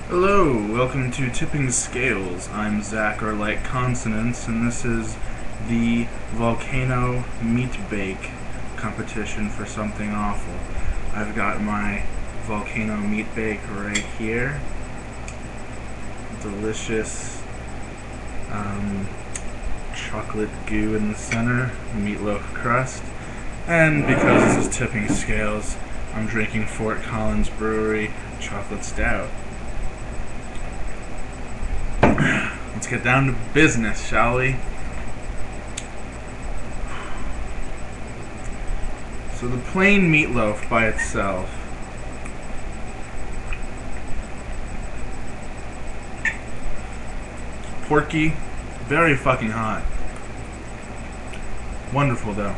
Hello, welcome to Tipping Scales. I'm Zach, or like consonants, and this is the Volcano Meat Bake competition for something awful. I've got my Volcano Meat Bake right here. Delicious chocolate goo in the center, meatloaf crust, and because this is Tipping Scales, I'm drinking Fort Collins Brewery Chocolate Stout. Let's get down to business, shall we? So the plain meatloaf by itself. Porky, very fucking hot. Wonderful though.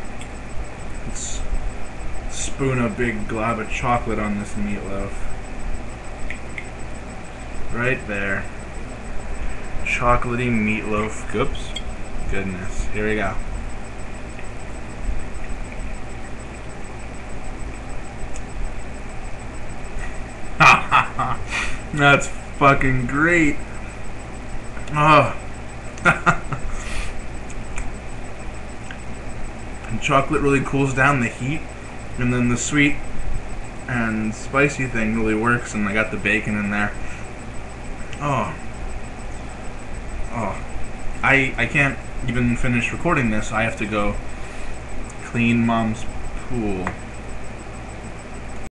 Let's spoon a big glob of chocolate on this meatloaf. Right there. Chocolatey meatloaf. Oops. Goodness. Here we go. That's fucking great. Oh. And chocolate really cools down the heat, and then the sweet and spicy thing really works, and I got the bacon in there. Oh. Oh, I can't even finish recording this. I have to go clean Mom's pool.